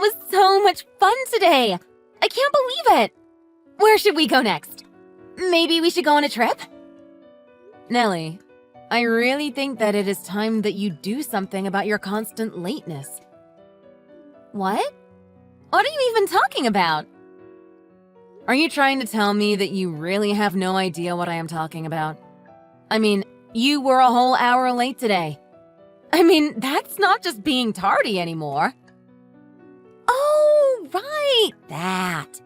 was so much fun today! I can't believe it! Where should we go next? Maybe we should go on a trip? Nelly, I really think that it is time that you do something about your constant lateness. What? What are you even talking about? Are you trying to tell me that you really have no idea what I am talking about? I mean, you were a whole hour late today. I mean, that's not just being tardy anymore. Oh, right, that.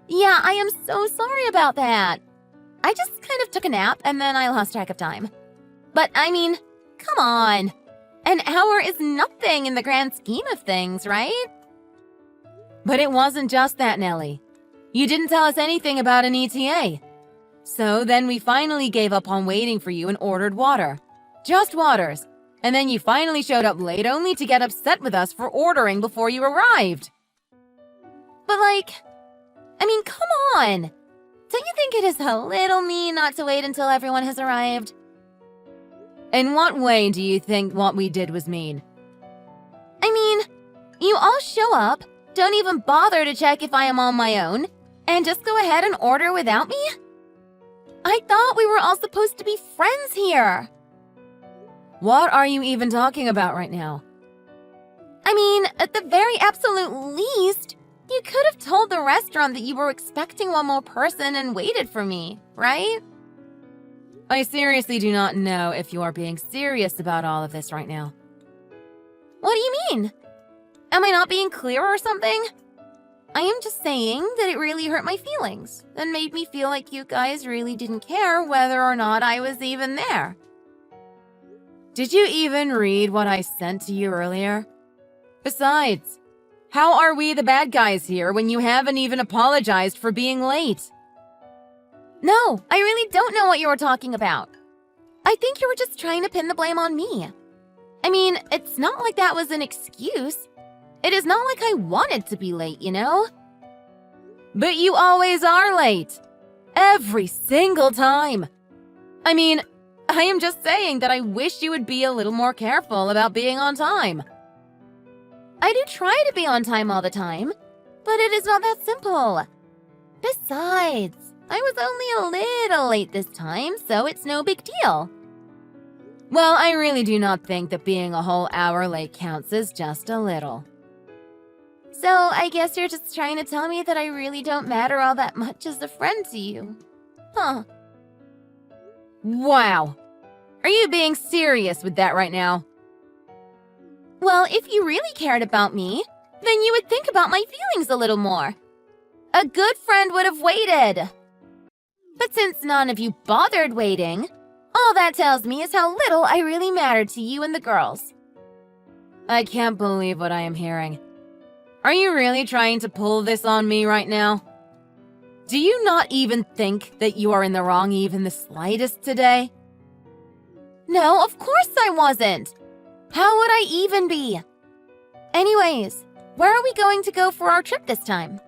Yeah, I am so sorry about that. I just kind of took a nap and then I lost track of time. But I mean, come on. An hour is nothing in the grand scheme of things, right? But it wasn't just that, Nelly. You didn't tell us anything about an ETA. So then we finally gave up on waiting for you and ordered water. Just waters. And then you finally showed up late only to get upset with us for ordering before you arrived. But I mean, come on. Don't you think it is a little mean not to wait until everyone has arrived? In what way do you think what we did was mean? I mean, you all show up, don't even bother to check if I am on my own, and just go ahead and order without me? I thought we were all supposed to be friends here. What are you even talking about right now? I mean, at the very absolute least, you could have told the restaurant that you were expecting one more person and waited for me, right? I seriously do not know if you are being serious about all of this right now. What do you mean? Am I not being clear or something? I am just saying that it really hurt my feelings and made me feel like you guys really didn't care whether or not I was even there. Did you even read what I sent to you earlier? Besides, how are we the bad guys here when you haven't even apologized for being late? No, I really don't know what you were talking about. I think you were just trying to pin the blame on me. I mean, it's not like that was an excuse. It is not like I wanted to be late, you know? But you always are late. Every single time. I mean, I am just saying that I wish you would be a little more careful about being on time. I do try to be on time all the time, but it is not that simple. Besides, I was only a little late this time, so it's no big deal. Well, I really do not think that being a whole hour late counts as just a little. So I guess you're just trying to tell me that I really don't matter all that much as a friend to you. Huh. Wow. Are you being serious with that right now? Well, if you really cared about me, then you would think about my feelings a little more. A good friend would have waited. But since none of you bothered waiting, all that tells me is how little I really mattered to you and the girls. I can't believe what I am hearing. Are you really trying to pull this on me right now? Do you not even think that you are in the wrong even the slightest today? No, of course I wasn't. How would I even be? Anyways, where are we going to go for our trip this time?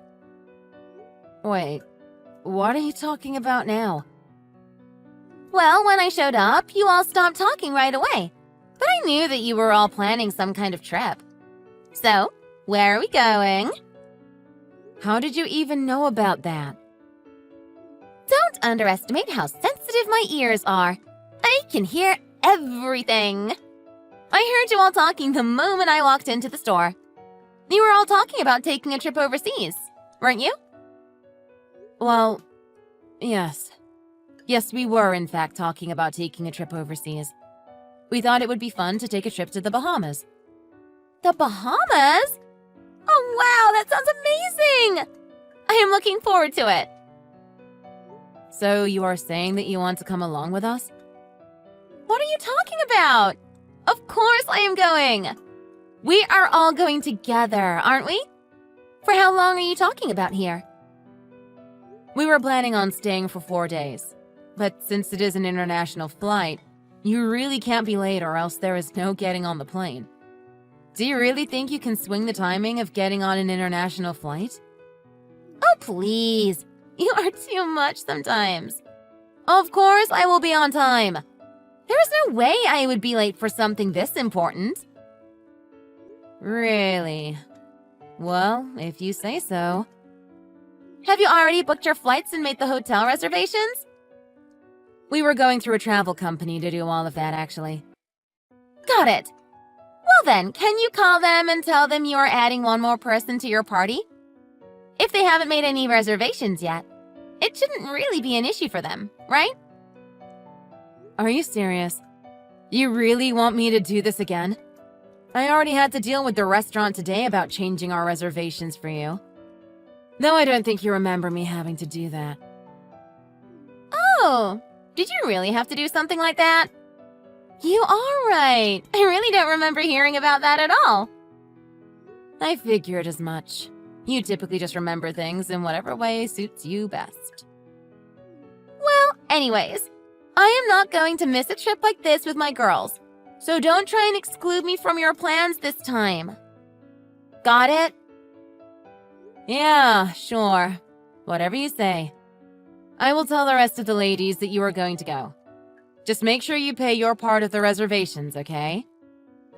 Wait, what are you talking about now? Well, when I showed up, you all stopped talking right away. But I knew that you were all planning some kind of trip. So, where are we going? How did you even know about that? Don't underestimate how sensitive my ears are. I can hear everything. I heard you all talking the moment I walked into the store. You were all talking about taking a trip overseas, weren't you? Well, yes. Yes, we were in fact talking about taking a trip overseas. We thought it would be fun to take a trip to the Bahamas. The Bahamas? Oh wow, that sounds amazing! I am looking forward to it. So you are saying that you want to come along with us? What are you talking about? Of course I am going. We are all going together, aren't we? For how long are you talking about here? We were planning on staying for 4 days. But since it is an international flight, you really can't be late or else there is no getting on the plane. Do you really think you can swing the timing of getting on an international flight? Oh, please. You are too much sometimes. Of course I will be on time. There is no way I would be late for something this important. Really? Well, if you say so. Have you already booked your flights and made the hotel reservations? We were going through a travel company to do all of that, actually. Got it. Well then, can you call them and tell them you are adding one more person to your party? If they haven't made any reservations yet, it shouldn't really be an issue for them, right? Are you serious? You really want me to do this again? I already had to deal with the restaurant today about changing our reservations for you. Though I don't think you remember me having to do that. Oh, did you really have to do something like that? You are right. I really don't remember hearing about that at all. I figured as much. You typically just remember things in whatever way suits you best. Well, anyways, I am not going to miss a trip like this with my girls, so don't try and exclude me from your plans this time. Got it? Yeah, sure. Whatever you say. I will tell the rest of the ladies that you are going to go. Just make sure you pay your part of the reservations, okay?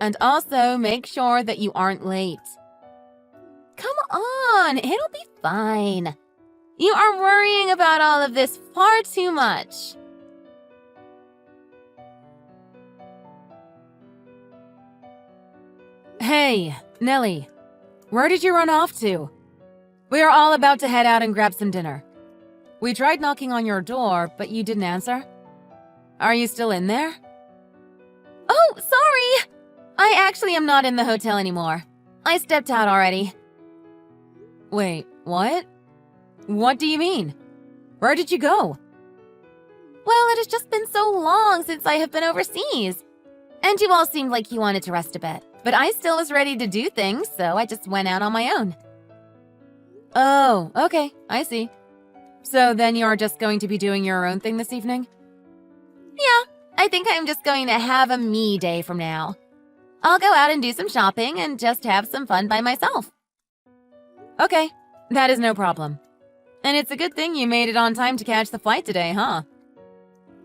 And also make sure that you aren't late. Come on, it'll be fine. You are worrying about all of this far too much. Hey, Nellie. Where did you run off to? We are all about to head out and grab some dinner. We tried knocking on your door, but you didn't answer. Are you still in there? Oh, sorry! I actually am not in the hotel anymore. I stepped out already. Wait, what? What do you mean? Where did you go? Well, it has just been so long since I have been overseas. And you all seemed like you wanted to rest a bit. But I still was ready to do things, so I just went out on my own. Oh, okay, I see. So then you are just going to be doing your own thing this evening? Yeah, I think I'm just going to have a me day from now. I'll go out and do some shopping and just have some fun by myself. Okay, that is no problem. And it's a good thing you made it on time to catch the flight today, huh?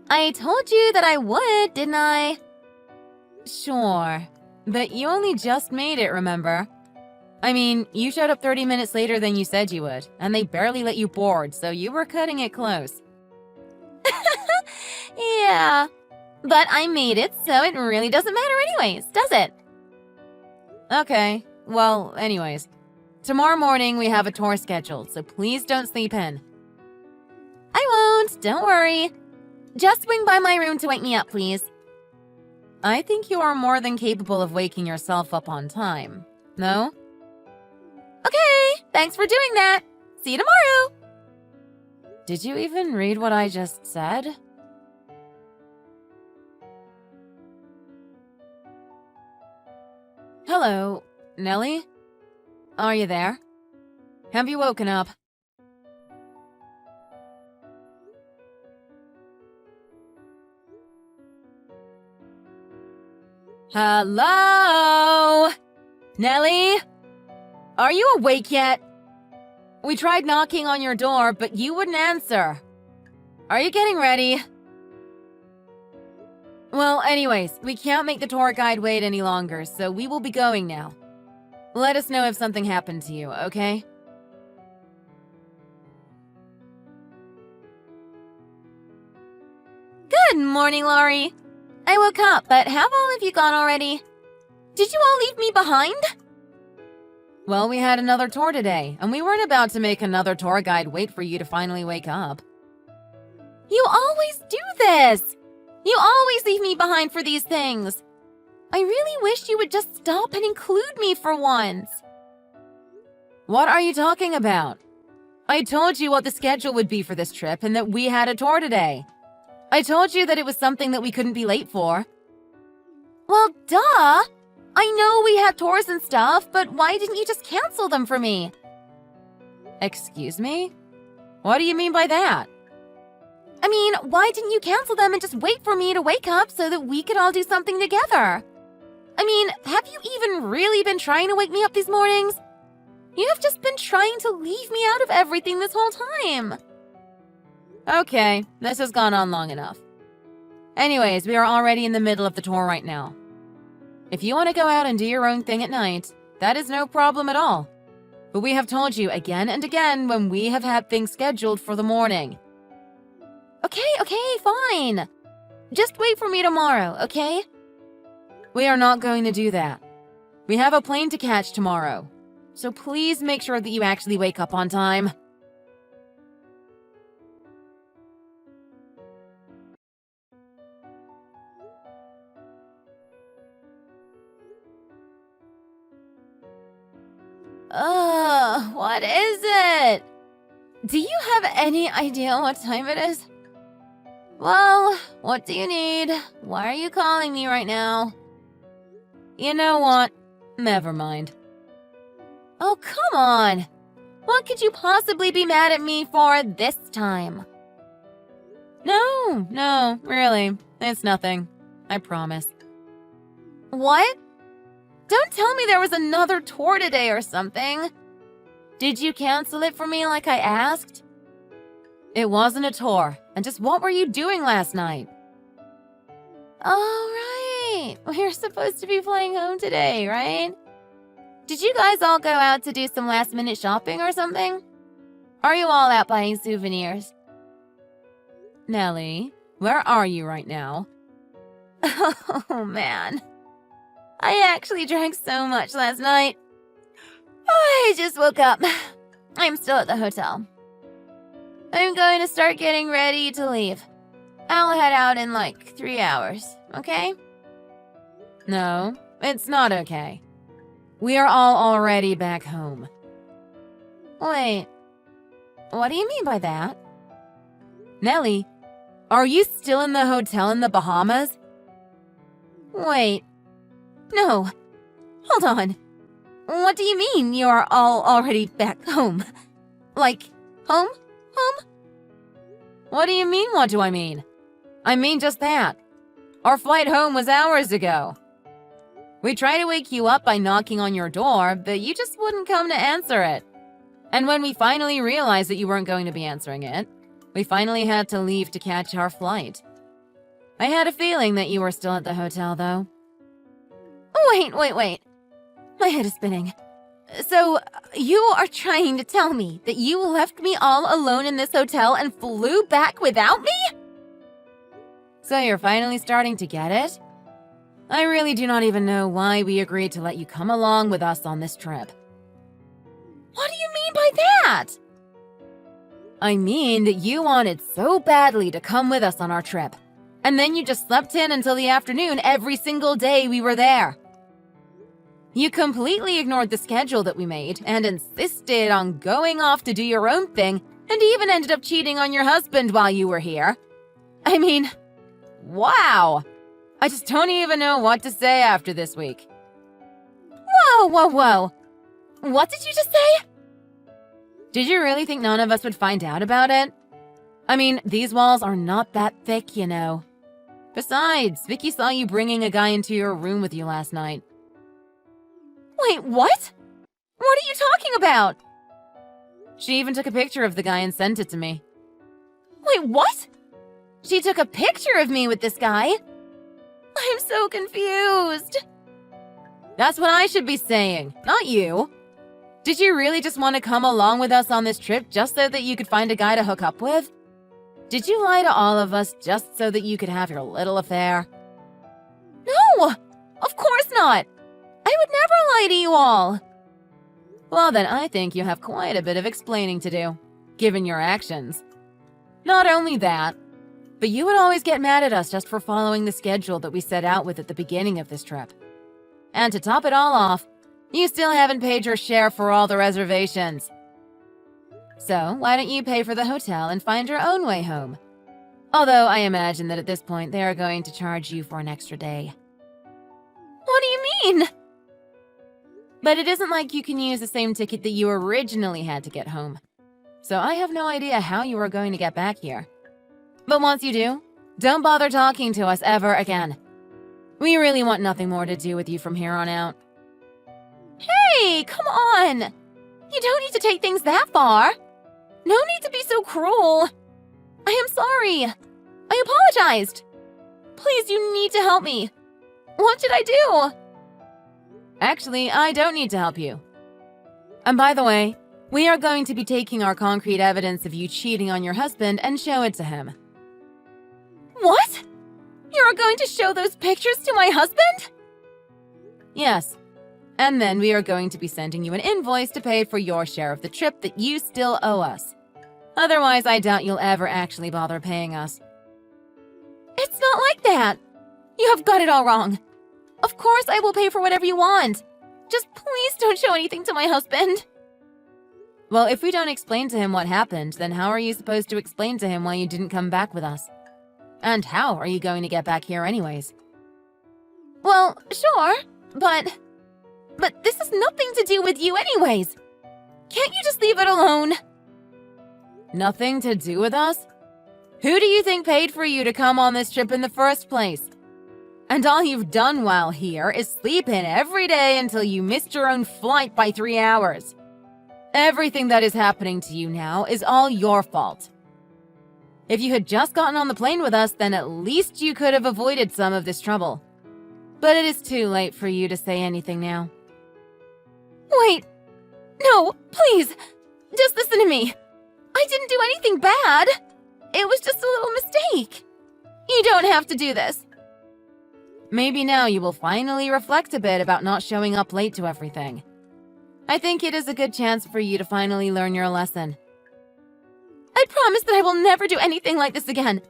I told you that I would, didn't I? Sure, but you only just made it, remember? I mean, you showed up 30 minutes later than you said you would, and they barely let you board, so you were cutting it close. Yeah, but I made it, so it really doesn't matter anyways, does it? Okay, well, anyways. Tomorrow morning we have a tour scheduled, so please don't sleep in. I won't, don't worry. Just swing by my room to wake me up, please. I think you are more than capable of waking yourself up on time, no? Okay, thanks for doing that. See you tomorrow. Did you even read what I just said? Hello, Nellie? Are you there? Have you woken up? Hello? Nellie? Are you awake yet? We tried knocking on your door, but you wouldn't answer. Are you getting ready? Well, anyways, we can't make the tour guide wait any longer, so we will be going now. Let us know if something happened to you, okay? Good morning, Laurie. I woke up, but have all of you gone already? Did you all leave me behind? Well, we had another tour today, and we weren't about to make another tour guide wait for you to finally wake up. You always do this! You always leave me behind for these things. I really wish you would just stop and include me for once. What are you talking about? I told you what the schedule would be for this trip and that we had a tour today. I told you that it was something that we couldn't be late for. Well, duh! I know we had tours and stuff, but why didn't you just cancel them for me? Excuse me? What do you mean by that? I mean, why didn't you cancel them and just wait for me to wake up so that we could all do something together? I mean, have you even really been trying to wake me up these mornings? You have just been trying to leave me out of everything this whole time. Okay, this has gone on long enough. Anyways, we are already in the middle of the tour right now. If you want to go out and do your own thing at night, that is no problem at all. But we have told you again and again when we have had things scheduled for the morning. Okay, fine. Just wait for me tomorrow, okay? We are not going to do that. We have a plane to catch tomorrow. So please make sure that you actually wake up on time. What is it? Do you have any idea what time it is? Well, what do you need? Why are you calling me right now? You know what? Never mind. Oh, come on. What could you possibly be mad at me for this time? No, really. It's nothing. I promise. What? Don't tell me there was another tour today or something. Did you cancel it for me like I asked? It wasn't a tour. And just what were you doing last night? Oh, right. We're supposed to be flying home today, right? Did you guys all go out to do some last-minute shopping or something? Are you all out buying souvenirs? Nellie, where are you right now? Oh, man. I actually drank so much last night. I just woke up. I'm still at the hotel. I'm going to start getting ready to leave. I'll head out in like 3 hours, okay? No, it's not okay. We are all already back home. Wait, what do you mean by that? Nellie, are you still in the hotel in the Bahamas? Wait, no, hold on. What do you mean you're all already back home? Like, home? What do you mean, what do I mean? I mean just that. Our flight home was hours ago. We tried to wake you up by knocking on your door, but you just wouldn't come to answer it. And when we finally realized that you weren't going to be answering it, we finally had to leave to catch our flight. I had a feeling that you were still at the hotel, though. Wait. My head is spinning. So, you are trying to tell me that you left me all alone in this hotel and flew back without me? So you're finally starting to get it? I really do not even know why we agreed to let you come along with us on this trip. What do you mean by that? I mean that you wanted so badly to come with us on our trip. And then you just slept in until the afternoon every single day we were there. You completely ignored the schedule that we made and insisted on going off to do your own thing and even ended up cheating on your husband while you were here. I mean, wow! I just don't even know what to say after this week. Whoa. What did you just say? Did you really think none of us would find out about it? I mean, these walls are not that thick, you know. Besides, Vicky saw you bringing a guy into your room with you last night. Wait, what? What are you talking about? She even took a picture of the guy and sent it to me. Wait, what? She took a picture of me with this guy? I'm so confused. That's what I should be saying, not you. Did you really just want to come along with us on this trip just so that you could find a guy to hook up with? Did you lie to all of us just so that you could have your little affair? No, of course not. I would never lie to you all. Well, then I think you have quite a bit of explaining to do, given your actions. Not only that, but you would always get mad at us just for following the schedule that we set out with at the beginning of this trip. And to top it all off, you still haven't paid your share for all the reservations. So, why don't you pay for the hotel and find your own way home? Although I imagine that at this point they are going to charge you for an extra day. What do you mean? But it isn't like you can use the same ticket that you originally had to get home. So I have no idea how you are going to get back here. But once you do, don't bother talking to us ever again. We really want nothing more to do with you from here on out. Hey, come on! You don't need to take things that far. No need to be so cruel. I am sorry. I apologized. Please, you need to help me. What should I do? Actually, I don't need to help you. And by the way, we are going to be taking our concrete evidence of you cheating on your husband and show it to him. What? You're going to show those pictures to my husband? Yes. And then we are going to be sending you an invoice to pay for your share of the trip that you still owe us. Otherwise, I doubt you'll ever actually bother paying us. It's not like that. You have got it all wrong. Of course I will pay for whatever you want. Just please don't show anything to my husband. Well, if we don't explain to him what happened, then how are you supposed to explain to him why you didn't come back with us? And how are you going to get back here anyways? Well, sure, but this has nothing to do with you anyways. Can't you just leave it alone? Nothing to do with us? Who do you think paid for you to come on this trip in the first place? And all you've done while here is sleep in every day until you missed your own flight by 3 hours. Everything that is happening to you now is all your fault. If you had just gotten on the plane with us, then at least you could have avoided some of this trouble. But it is too late for you to say anything now. Wait. No, please. Just listen to me. I didn't do anything bad. It was just a little mistake. You don't have to do this. Maybe now you will finally reflect a bit about not showing up late to everything. I think it is a good chance for you to finally learn your lesson. I promise that I will never do anything like this again.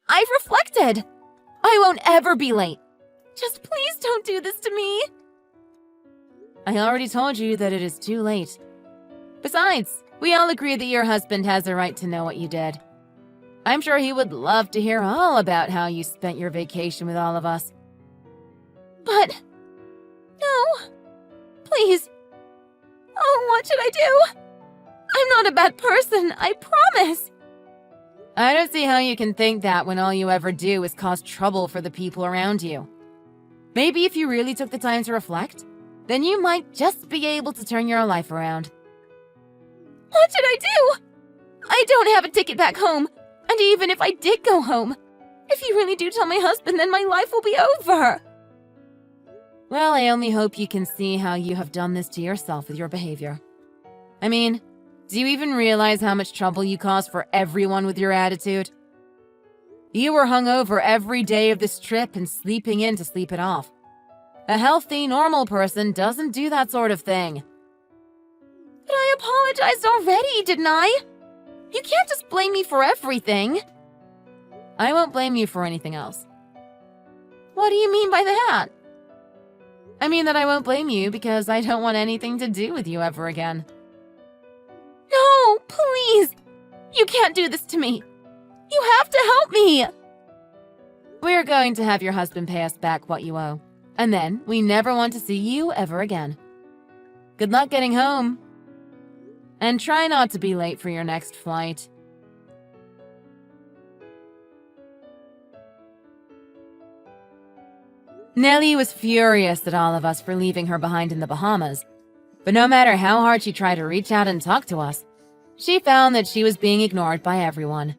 I've reflected. I won't ever be late. Just please don't do this to me. I already told you that it is too late. Besides, we all agree that your husband has a right to know what you did. I'm sure he would love to hear all about how you spent your vacation with all of us. But... no. Please. Oh, what should I do? I'm not a bad person, I promise. I don't see how you can think that when all you ever do is cause trouble for the people around you. Maybe if you really took the time to reflect, then you might just be able to turn your life around. What should I do? I don't have a ticket back home, and even if I did go home, if you really do tell my husband, then my life will be over. Well, I only hope you can see how you have done this to yourself with your behavior. I mean, do you even realize how much trouble you cause for everyone with your attitude? You were hungover every day of this trip and sleeping in to sleep it off. A healthy, normal person doesn't do that sort of thing. But I apologized already, didn't I? You can't just blame me for everything. I won't blame you for anything else. What do you mean by that? I mean that I won't blame you because I don't want anything to do with you ever again. No, please! You can't do this to me! You have to help me! We're going to have your husband pay us back what you owe. And then we never want to see you ever again. Good luck getting home. And try not to be late for your next flight. Nellie was furious at all of us for leaving her behind in the Bahamas. But no matter how hard she tried to reach out and talk to us, she found that she was being ignored by everyone.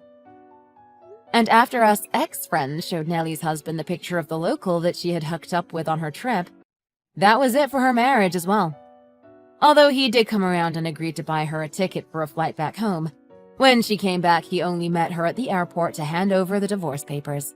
And after us ex-friends showed Nellie's husband the picture of the local that she had hooked up with on her trip, that was it for her marriage as well. Although he did come around and agreed to buy her a ticket for a flight back home, when she came back he only met her at the airport to hand over the divorce papers.